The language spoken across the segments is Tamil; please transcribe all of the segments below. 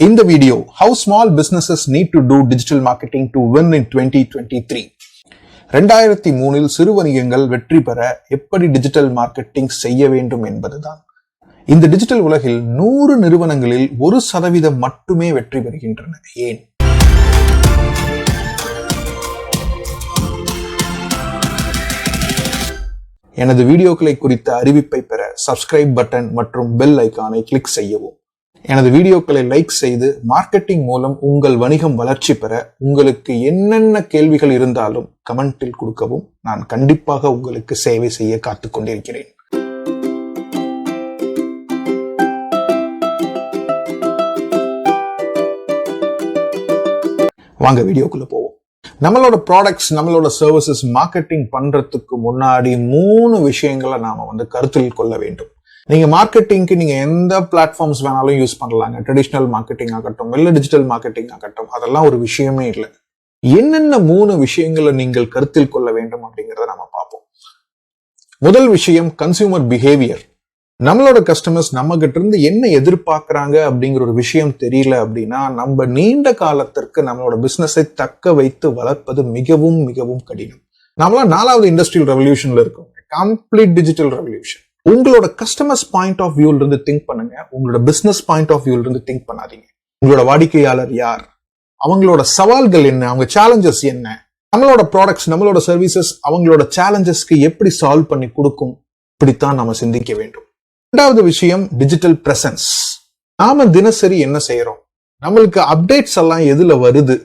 In the video, how small businesses need to do digital marketing to win in 2023. 2003 சிறு வணிகங்கள் வெற்றி பெற எப்படி டிஜிட்டல் மார்க்கெட்டிங் செய்ய வேண்டும் என்பதுதான். இந்த டிஜிட்டல் உலகில் 100 நிறுவனங்களில் 1% மட்டுமே வெற்றி பெறுகின்றன. ஏன்? எனது வீடியோக்களை குறித்த அறிவிப்பை பெற சப்ஸ்கிரைப் பட்டன் மற்றும் பெல் ஐகானை கிளிக் செய்யவும். எனது வீடியோக்களை லைக் செய்து மார்க்கெட்டிங் மூலம் உங்கள் வணிகம் வளர்ச்சி பெற உங்களுக்கு என்னென்ன கேள்விகள் இருந்தாலும் கமெண்டில் கொடுக்கவும். நான் கண்டிப்பாக உங்களுக்கு சேவை செய்ய காத்துக் கொண்டிருக்கிறேன். வாங்க வீடியோக்குள்ள போவோம். நம்மளோட ப்ராடக்ட்ஸ், நம்மளோட சர்வீசஸ் மார்க்கெட்டிங் பண்றதுக்கு முன்னாடி 3 விஷயங்களை நாம கருத்தில் கொள்ள வேண்டும். நீங்க மார்க்கெட்டிங்க்கு நீங்க எந்த பிளாட்ஃபார்ம்ஸ் வேணாலும் யூஸ் பண்ணலாங்க. ட்ரெடிஷனல் மார்க்கெட்டிங் ஆகட்டும், இல்ல டிஜிட்டல் மார்க்கெட்டிங் ஆகட்டும், அதெல்லாம் ஒரு விஷயமே இல்லை. என்னென்ன 3 விஷயங்களை நீங்கள் கருத்தில் கொள்ள வேண்டும் அப்படிங்கிறத நம்ம பார்ப்போம். முதல் விஷயம், கன்சியூமர் பிஹேவியர். நம்மளோட கஸ்டமர்ஸ் நம்ம கிட்ட இருந்து என்ன எதிர்பார்க்கறாங்க அப்படிங்கிற ஒரு விஷயம் தெரியல அப்படின்னா நம்ம நீண்ட காலத்திற்கு நம்மளோட பிசினஸை தக்க வைத்து வளர்ப்பது மிகவும் மிகவும் கடினம். நம்மளாம் 4வது இண்டஸ்ட்ரியல் ரெவல்யூஷன்ல இருக்கோம், கம்ப்ளீட் டிஜிட்டல் ரெவல்யூஷன். உங்களோட கஸ்டமர்ஸ் பாயிண்ட் ஆஃப் வியூல இருந்து திங்க் பண்ணுங்க, உங்களோட பிசினஸ் பாயிண்ட் ஆஃப் வியூல இருந்து திங்க் பண்ணாதீங்க. உங்களோட வாடிக்கையாளர் யார், அவங்களோட சவால்கள் என்ன, அவங்க சேலஞ்சஸ் என்ன, நம்மளோட ப்ராடக்ட்ஸ், நம்மளோட சர்வீசஸ் அவங்களோட சேலஞ்சஸ்க்கு எப்படி சால்வ் பண்ணி கொடுக்கும், இப்படித்தான் நாம சிந்திக்க வேண்டும். 2வது விஷயம், டிஜிட்டல் பிரசன்ஸ். நாம தினசரி என்ன செய்யறோம், நம்மளுக்கு அப்டேட்ஸ் எல்லாம் எதுல வருது,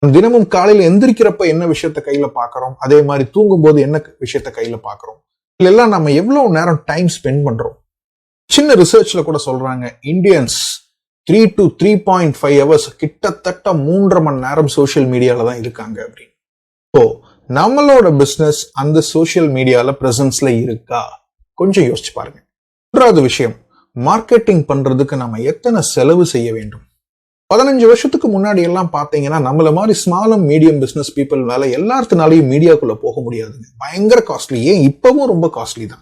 தினமும் காலையில எந்திரிக்கிறப்ப என்ன விஷயத்த கையில பாக்குறோம், அதே மாதிரி தூங்கும் போது என்ன விஷயத்த கையில பாக்குறோம், இதெல்லாம் நம்ம எவ்வளவு நேரம் டைம் ஸ்பெண்ட் பண்றோம். சின்ன ரிசர்ச்ல கூட சொல்றாங்க, இந்தியன்ஸ் 3 to 3.5 hours, கிட்டத்தட்ட 3.5 மணி நேரம் சோசியல் மீடியால தான் இருக்காங்க அப்படின்னு. இப்போ நம்மளோட பிசினஸ் அந்த சோசியல் மீடியால பிரசன்ஸ்ல இருக்கா, கொஞ்சம் யோசிச்சு பாருங்க. 3வது விஷயம், மார்க்கெட்டிங் பண்றதுக்கு நம்ம எத்தனை செலவு செய்ய வேண்டும். 15 வருஷத்துக்கு முன்னாடி எல்லாம் பாத்தீங்கன்னா நம்மள மாதிரி small and medium business people மேல எல்லாத்தினாலையும் மீடியாக்குள்ள போக முடியாதுங்க, பயங்கர காஸ்ட்லி. ஏன் இப்பவும் ரொம்ப காஸ்ட்லி தான்.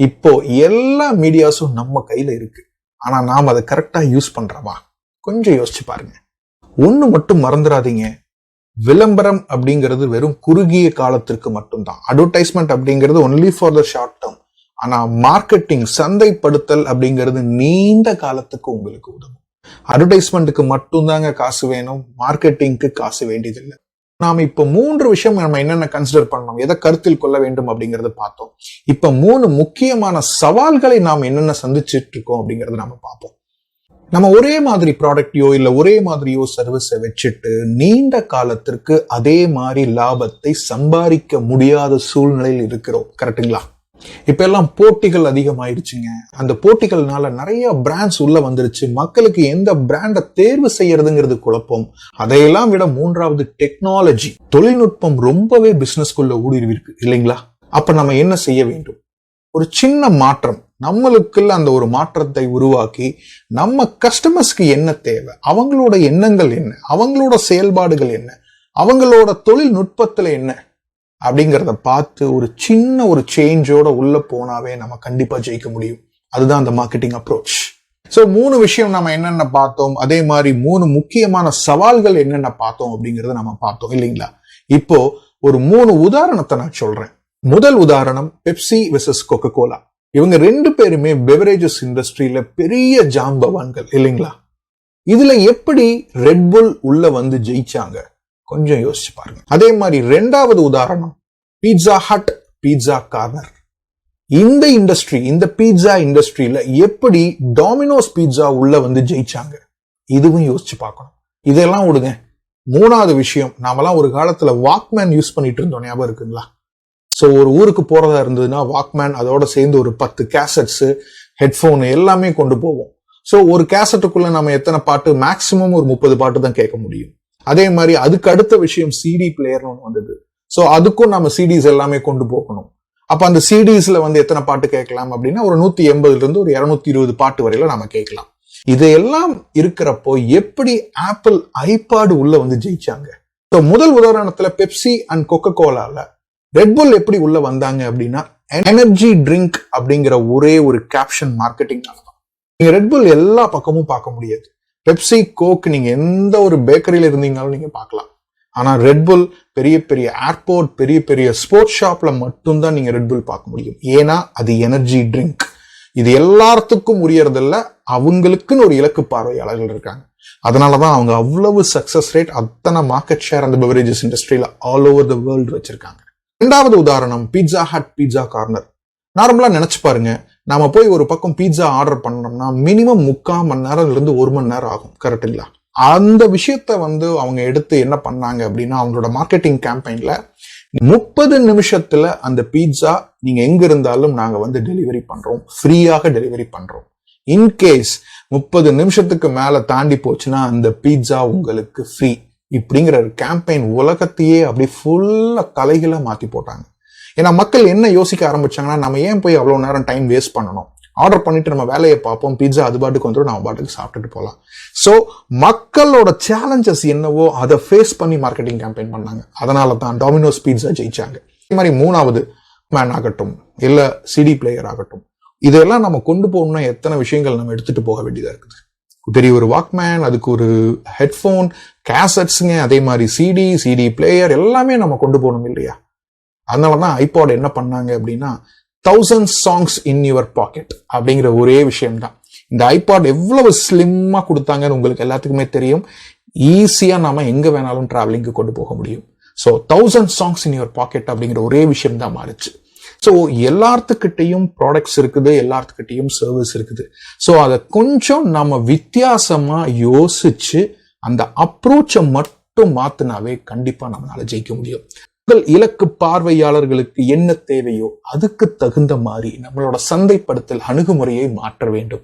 இப்போ எல்லா மீடியாஸும் நம்ம கையில இருக்கு, ஆனா நாம அதை கரெக்டா யூஸ் பண்றோமா, கொஞ்சம் யோசிச்சு பாருங்க. ஒண்ணு மட்டும் மறந்துடாதீங்க, விளம்பரம் அப்படிங்கிறது வெறும் குறுகிய காலத்திற்கு மட்டும்தான். அட்வர்டைஸ்மெண்ட் அப்படிங்கிறது only for the short term. ஆனா மார்க்கெட்டிங், சந்தைப்படுத்தல் அப்படிங்கிறது நீண்ட காலத்துக்கு உங்களுக்கு உதவும். அட்வர்டைஸ்மெண்ட்டுக்கு மட்டும்தாங்க காசு வேணும், மார்க்கெட்டிங்க்கு காசு வேண்டியதில்லை. நாம இப்ப 3 விஷயம் நம்ம என்னென்ன கன்சிடர் பண்ணணும், எதை கருத்தில் கொள்ள வேண்டும் அப்படிங்கறத பார்த்தோம். இப்ப 3 முக்கியமான சவால்களை நாம் என்னென்ன சந்திச்சுட்டு இருக்கோம் அப்படிங்கறத நாம பார்ப்போம். நம்ம ஒரே மாதிரி ப்ராடக்டையோ இல்ல ஒரே மாதிரியோ சர்வீஸை வச்சுட்டு நீண்ட காலத்திற்கு அதே மாதிரி லாபத்தை சம்பாதிக்க முடியாத சூழ்நிலையில் இருக்கிறோம், கரெக்டுங்களா? இப்ப எல்லாம் போட்டிகள் அதிகமாயிருச்சுங்க. அந்த போட்டிகள்னால நிறைய பிராண்ட்ஸ் உள்ள வந்துருச்சு. மக்களுக்கு எந்த பிராண்டை தேர்வு செய்யறதுங்கிறது குழப்பம். அதையெல்லாம் விட 3வது டெக்னாலஜி, தொழில்நுட்பம் ரொம்பவே பிசினஸ்குள்ள ஊடுருவி இருக்கு இல்லைங்களா? அப்ப நம்ம என்ன செய்ய வேண்டும்? ஒரு சின்ன மாற்றம், நம்மளுக்குள்ள அந்த ஒரு மாற்றத்தை உருவாக்கி நம்ம கஸ்டமர்ஸ்க்கு என்ன தேவை, அவங்களோட எண்ணங்கள் என்ன, அவங்களோட செயல்பாடுகள் என்ன, அவங்களோட தொழில்நுட்பத்துல என்ன அப்படிங்கிறத பார்த்து ஒரு சின்ன ஒரு சேஞ்சோட உள்ள போனாவே நம்ம கண்டிப்பா ஜெயிக்க முடியும். அதுதான் அந்த மார்க்கெட்டிங் அப்ரோச். சோ 3 விஷயம் நம்ம என்னென்ன பார்த்தோம், அதே மாதிரி 3 முக்கியமான சவால்கள் என்னென்ன பார்த்தோம் அப்படிங்கறத நம்ம பார்த்தோம் இல்லைங்களா? இப்போ ஒரு 3 உதாரணத்தை நான் சொல்றேன். முதல் உதாரணம், பெப்சி வெர்சஸ் கோகோ கோலா. இவங்க 2 பேருமே பெவரேஜஸ் இண்டஸ்ட்ரியில பெரிய ஜாம்பவான்கள் இல்லைங்களா? இதுல எப்படி ரெட்புல் உள்ள வந்து ஜெயிச்சாங்க, கொஞ்சம் யோசிச்சு பாருங்க. அதே மாதிரி 2வது உதாரணம், பீட்சா ஹட், பீட்சா கார்னர். இந்த இண்டஸ்ட்ரி, இந்த பீட்சா இண்டஸ்ட்ரியில எப்படி டாமினோஸ் பீட்சா உள்ள வந்து ஜெயிச்சாங்க, இதுவும் யோசிச்சு பார்க்கணும். இதெல்லாம் விடுங்க. 3வது விஷயம், நாமெல்லாம் ஒரு காலத்துல வாக்மேன் யூஸ் பண்ணிட்டு இருந்தோம், ஞாபகம் இருக்குங்களா? சோ ஒரு ஊருக்கு போறதா இருந்ததுன்னா வாக்மேன், அதோட சேர்ந்து ஒரு 10 கேசட்ஸ், ஹெட்போன் எல்லாமே கொண்டு போவோம். சோ ஒரு கேசட்டுக்குள்ள நம்ம எத்தனை பாட்டு, மேக்சிமம் ஒரு 30 பாட்டு தான் கேட்க முடியும். அதே மாதிரி அதுக்கு அடுத்த விஷயம் சிடி பிளேயர்னு ஒன்று வந்தது. சோ அதுக்கும் நம்ம சிடிஸ் எல்லாமே கொண்டு போகணும். அப்ப அந்த சிடிஸ்ல எத்தனை பாட்டு கேட்கலாம் அப்படின்னா ஒரு 180 இருந்து ஒரு 220 பாட்டு வரையில நம்ம கேட்கலாம். இதையெல்லாம் இருக்கிறப்போ எப்படி ஆப்பிள் ஐபாடு உள்ள வந்து ஜெயிச்சாங்க? முதல் உதாரணத்துல பெப்சி அண்ட் கோகோ கோலால ரெட்புல் எப்படி உள்ள வந்தாங்க அப்படின்னா எனர்ஜி ட்ரிங்க் அப்படிங்கிற ஒரே ஒரு கேப்ஷன் மார்க்கெட்டிங்னால தான். நீங்க ரெட்புல் எல்லா பக்கமும் பார்க்க முடியாது. பெப்சி, கோக் நீங்க எந்த ஒரு பேக்கரியில இருந்தீங்கனாலும் நீங்க பார்க்கலாம். ஆனா ரெட்புல் பெரிய பெரிய ஏர்போர்ட், பெரிய பெரிய ஸ்போர்ட்ஸ் ஷாப்ல மட்டும்தான் நீங்க ரெட்புல் பார்க்க முடியும். ஏன்னா அது எனர்ஜி ட்ரிங்க். இது எல்லாத்துக்கும் உரியறதில்ல, அவங்களுக்குன்னு ஒரு இலக்கு பார்வையாளர்கள் இருக்காங்க. அதனாலதான் அவங்க அவ்வளவு சக்சஸ் ரேட், அத்தனை மார்க்கெட் ஷேர் அந்த பெவரேஜஸ் இண்டஸ்ட்ரியில ஆல் ஓவர் த வேர்ல்டு வச்சிருக்காங்க. இரண்டாவது உதாரணம் பீட்சா ஹட் பீட்சா கார்னர். நார்மலா நினைச்சு பாருங்க, நாம போய் ஒரு பக்கம் பீட்சா ஆர்டர் பண்ணோம்னா மினிமம் 3/4 மணி நேரம்ல இருந்து 1 மணி நேரம் ஆகும். கரெக்டுங்களா? அந்த விஷயத்த அவங்க எடுத்து என்ன பண்ணாங்க அப்படின்னா, அவங்களோட மார்க்கெட்டிங் கேம்பெயின்ல 30 நிமிஷத்துல அந்த பீட்சா நீங்க எங்க இருந்தாலும் நாங்க டெலிவரி பண்றோம், ஃப்ரீயாக டெலிவரி பண்றோம். இன்கேஸ் 30 நிமிஷத்துக்கு மேல தாண்டி போச்சுன்னா அந்த பீட்சா உங்களுக்கு ஃப்ரீ. இப்படிங்கிற ஒரு கேம்பெயின் உலகத்தையே அப்படி ஃபுல்லா தலைகளை மாத்தி போட்டாங்க. ஏன்னா மக்கள் என்ன யோசிக்க ஆரம்பிச்சாங்கன்னா, நம்ம ஏன் போய் அவ்வளவு நேரம் டைம் வேஸ்ட் பண்ணணும், ஆர்டர் பண்ணிட்டு நம்ம வேலையை பார்ப்போம், பீட்சா அது பாட்டுக்கு வந்துடும், நம்ம பாட்டுக்கு சாப்பிட்டுட்டு போகலாம். சோ மக்களோட சேலஞ்சஸ் என்னவோ அதை ஃபேஸ் பண்ணி மார்க்கெட்டிங் கேம்பெயின் பண்ணாங்க. அதனால தான் டாமினோஸ் பீட்சா ஜெயிச்சாங்க. இதே மாதிரி மூணாவது மேன் ஆகட்டும், இல்ல சிடி பிளேயர் ஆகட்டும், இதெல்லாம் நம்ம கொண்டு போகணும்னா எத்தனை விஷயங்கள் நம்ம எடுத்துட்டு போக வேண்டியதா இருக்குது. பெரிய ஒரு வாக்மேன், அதுக்கு ஒரு ஹெட்போன், கேசட்ஸுங்க, அதே மாதிரி சிடி பிளேயர் எல்லாமே நம்ம கொண்டு போகணும் இல்லையா? அதனாலதான் ஐபாட் என்ன பண்ணாங்க அப்படின்னா, 1000 songs in your pocket அப்படிங்கிற ஒரே விஷயம்தான். இந்த ஐபாட் எவ்வளவு ஸ்லிம்மா கொடுத்தாங்கன்னு உங்களுக்கு எல்லாத்துக்குமே தெரியும். ஈஸியா நாம எங்க வேணாலும் டிராவலிங்க்கு கொண்டு போக முடியும். So 1000 songs in your pocket அப்படிங்கிற ஒரே விஷயம் தான் மாறிச்சு. ஸோ எல்லாத்துக்கிட்டையும் ப்ராடக்ட்ஸ் இருக்குது, எல்லாத்துக்கிட்டையும் சர்வீஸ் இருக்குது. ஸோ அதை கொஞ்சம் நம்ம வித்தியாசமா யோசிச்சு அந்த அப்ரோச்சை மட்டும் மாத்தினாவே கண்டிப்பா நம்மளால ஜெயிக்க முடியும். உங்கள் இலக்கு பார்வையாளர்களுக்கு என்ன தேவையோ அதுக்கு தகுந்த மாதிரி நம்மளோட சந்தைப்படுத்தல் அணுகுமுறையை மாற்ற வேண்டும்.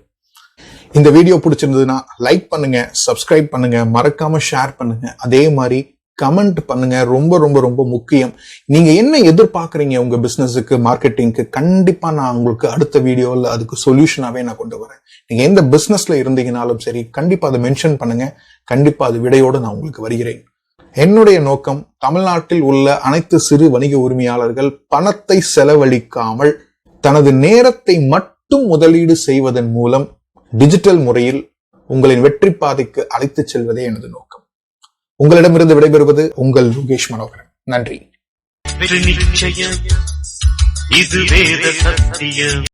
இந்த வீடியோ பிடிச்சிருந்ததுன்னா லைக் பண்ணுங்க, சப்ஸ்கிரைப் பண்ணுங்க, மறக்காம ஷேர் பண்ணுங்க, அதே மாதிரி கமெண்ட் பண்ணுங்க. ரொம்ப ரொம்ப ரொம்ப முக்கியம். நீங்க என்ன எதிர்பார்க்கறீங்க உங்க பிசினஸுக்கு, மார்க்கெட்டிங்க்கு, கண்டிப்பா நான் உங்களுக்கு அடுத்த வீடியோல அதுக்கு சொல்யூஷனாவே நான் கொண்டு வரேன். நீங்க எந்த பிசினஸ்ல இருந்தீங்கனாலும் சரி, கண்டிப்பா அதை மென்ஷன் பண்ணுங்க. கண்டிப்பா அது விடையோடு நான் உங்களுக்கு வருகிறேன். என்னுடைய நோக்கம், தமிழ்நாட்டில் உள்ள அனைத்து சிறு வணிக உரிமையாளர்கள் பணத்தை செலவழிக்காமல் தனது நேரத்தை மட்டும் முதலீடு செய்வதன் மூலம் டிஜிட்டல் முறையில் உங்களின் வெற்றி பாதைக்கு அழைத்து செல்வதே எனது நோக்கம். உங்களிடமிருந்து விடைபெறுவது உங்கள் லோகேஷ் மனோகரன். நன்றி.